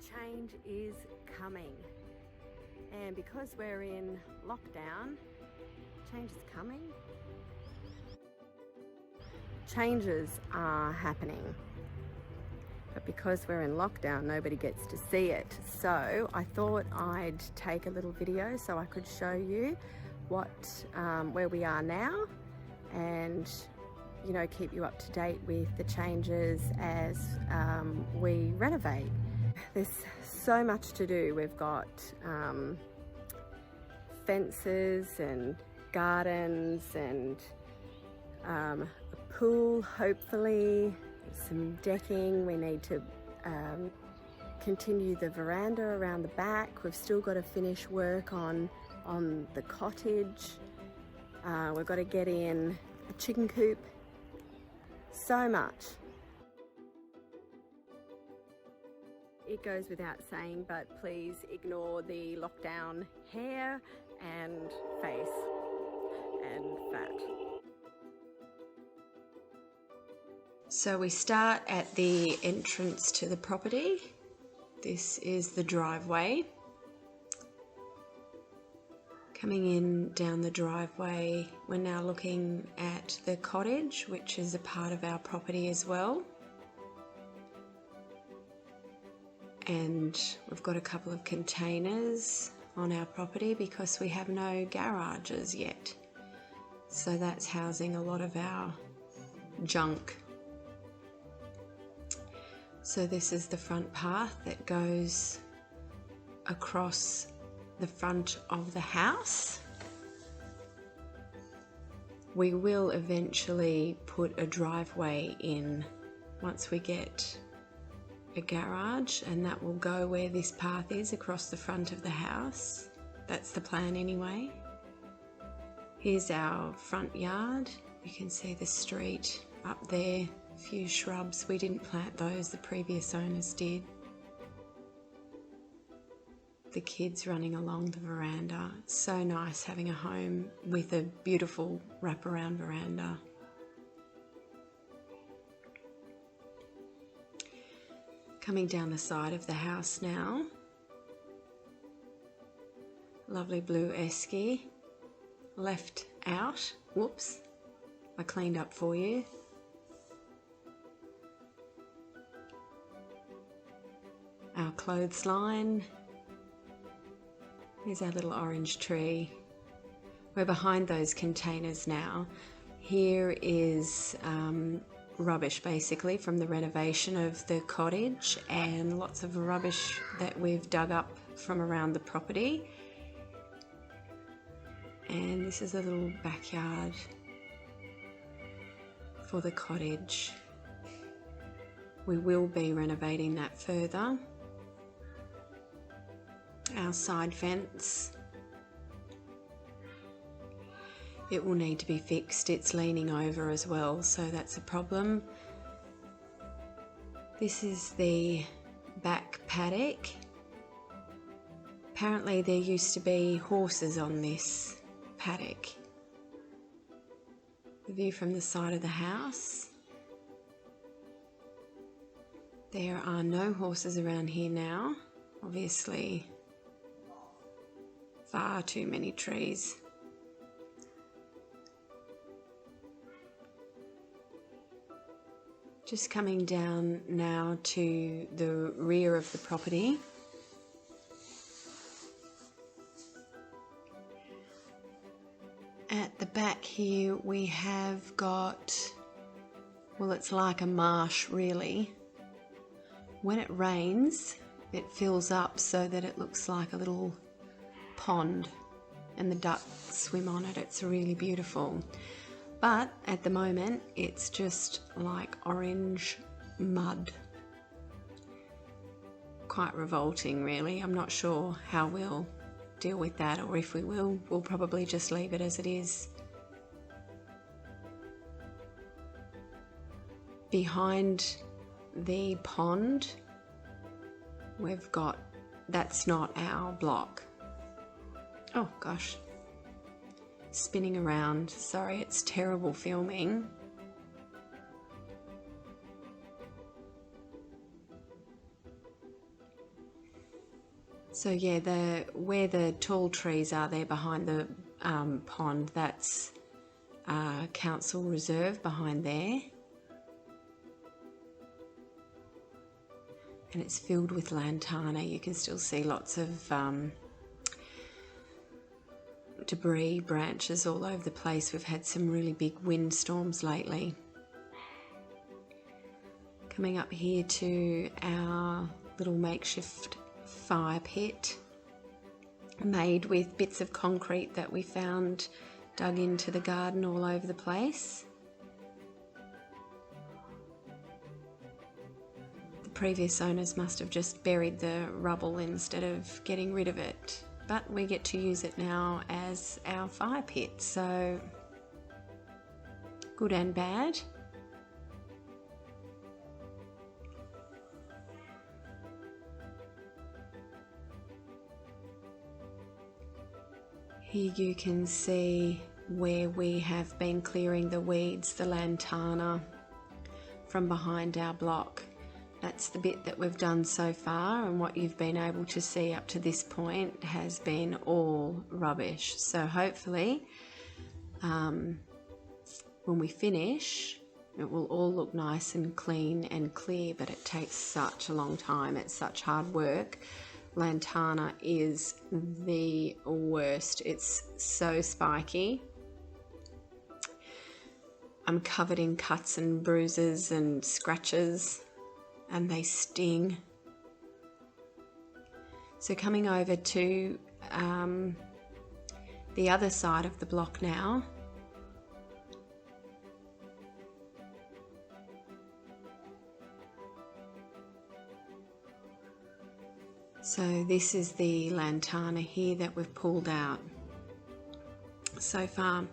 change is coming, and because we're in lockdown, change is coming. Changes are happening, but because we're in lockdown, nobody gets to see it. So I thought I'd take a little video so I could show you where we are now, and keep you up to date with the changes as we renovate. There's so much to do. We've got fences and gardens and a pool, hopefully, some decking. We need to continue the veranda around the back. We've still got to finish work on the cottage. We've got to get in a chicken coop. So much. It goes without saying, but please ignore the lockdown hair and face and fat. So we start at the entrance to the property. This is the driveway. Coming in down the driveway, we're now looking at the cottage, which is a part of our property as well. And we've got a couple of containers on our property because we have no garages yet. So that's housing a lot of our junk. So this is the front path that goes across the front of the house. We will eventually put a driveway in once we get a garage, and that will go where this path is across the front of the house. That's the plan anyway. Here's our front yard. You can see the street up there, a few shrubs. We didn't plant those, the previous owners did. The kids running along the veranda. It's so nice having a home with a beautiful wraparound veranda. Coming down the side of the house now. Lovely blue esky. Left out. Whoops. I cleaned up for you. Our clothesline. Here's our little orange tree. We're behind those containers now. Here is rubbish basically from the renovation of the cottage, and lots of rubbish that we've dug up from around the property. And this is a little backyard for the cottage. We will be renovating that further. Our side fence, it will need to be fixed. It's leaning over as well, so that's a problem. This is the back paddock. Apparently there used to be horses on this paddock. The view from the side of the house. There are no horses around here now, obviously. Far too many trees. Just coming down now to the rear of the property. At the back here we have got, well, it's like a marsh really. When it rains, it fills up so that it looks like a little pond and the ducks swim on it. It's really beautiful. But at the moment it's just like orange mud. Quite revolting really. I'm not sure how we'll deal with that, or if we will, we'll probably just leave it as it is. Behind the pond we've got, that's not our block. Oh gosh, spinning around. Sorry, it's terrible filming. So yeah, where the tall trees are there behind the pond, that's council reserve behind there. And it's filled with lantana. You can still see lots of debris, branches all over the place. We've had some really big windstorms lately. Coming up here to our little makeshift fire pit made with bits of concrete that we found dug into the garden all over the place. The previous owners must have just buried the rubble instead of getting rid of it, but we get to use it now as our fire pit, so good and bad. Here you can see where we have been clearing the weeds, the lantana from behind our block. That's the bit that we've done so far, and what you've been able to see up to this point has been all rubbish. So hopefully when we finish it will all look nice and clean and clear, but it takes such a long time. It's such hard work. Lantana is the worst. It's so spiky. I'm covered in cuts and bruises and scratches, and they sting. So coming over to the other side of the block now. So this is the lantana here that we've pulled out so far.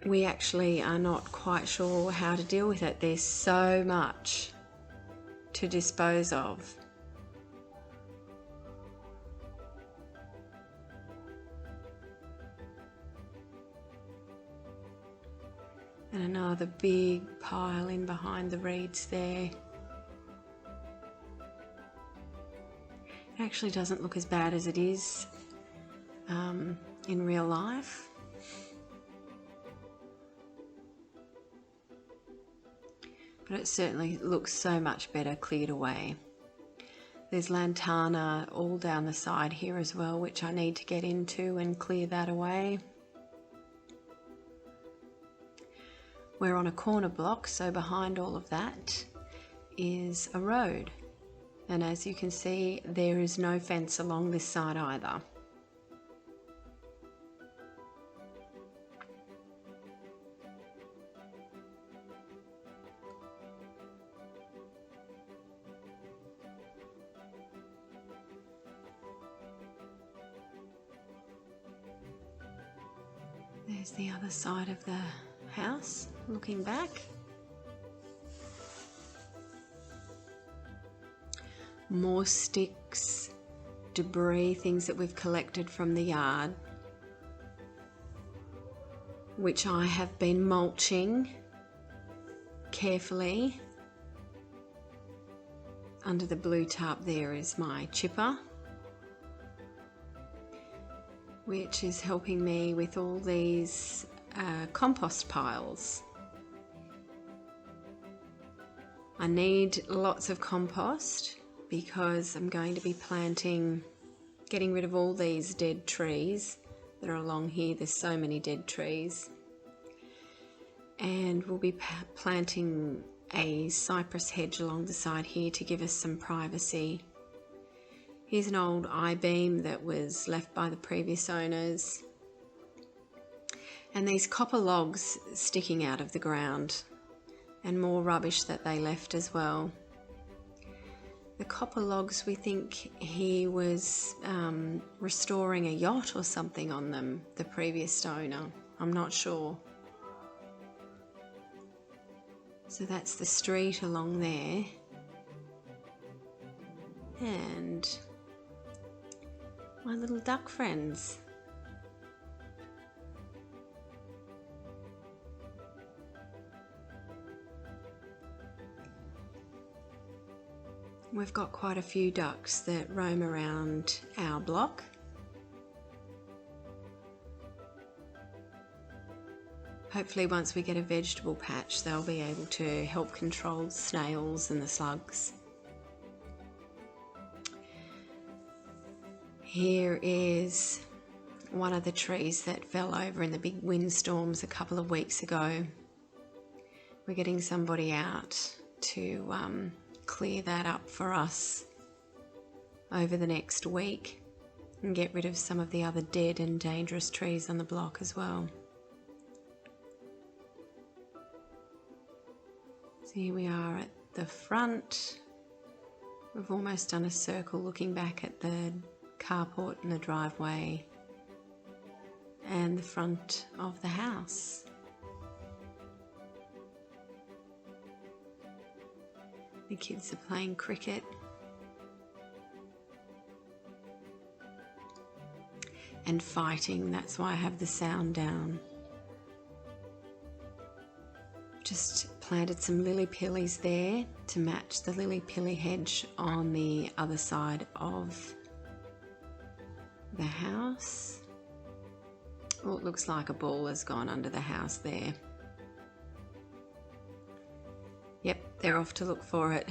We actually are not quite sure how to deal with it. There's so much to dispose of. And another big pile in behind the reeds there. It actually doesn't look as bad as it is in real life. But it certainly looks so much better cleared away. There's lantana all down the side here as well, which I need to get into and clear that away. We're on a corner block, so behind all of that is a road. And as you can see, there is no fence along this side either. There's the other side of the house, looking back. More sticks, debris, things that we've collected from the yard, which I have been mulching carefully. Under the blue tarp there is my chipper, which is helping me with all these compost piles. I need lots of compost because I'm going to be getting rid of all these dead trees that are along here. There's so many dead trees. And we'll be planting a cypress hedge along the side here to give us some privacy. Here's an old I-beam that was left by the previous owners. And these copper logs sticking out of the ground, and more rubbish that they left as well. The copper logs, we think he was restoring a yacht or something on them, the previous owner. I'm not sure. So that's the street along there. And my little duck friends. We've got quite a few ducks that roam around our block. Hopefully once we get a vegetable patch, they'll be able to help control snails and the slugs. Here is one of the trees that fell over in the big windstorms a couple of weeks ago. We're getting somebody out to clear that up for us over the next week and get rid of some of the other dead and dangerous trees on the block as well. So here we are at the front. We've almost done a circle looking back at the carport and the driveway and the front of the house. The kids are playing cricket. And fighting, that's why I have the sound down. Just planted some lily-pillies there to match the lily-pilly hedge on the other side of the house. Oh, it looks like a ball has gone under the house there. Yep, they're off to look for it.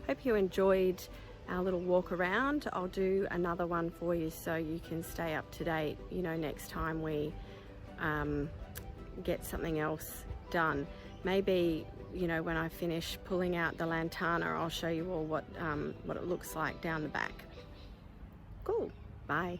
Hope you enjoyed our little walk around. I'll do another one for you so you can stay up to date, you know, next time we get something else done. Maybe, you know, when I finish pulling out the lantana, I'll show you all what it looks like down the back. Cool. Bye.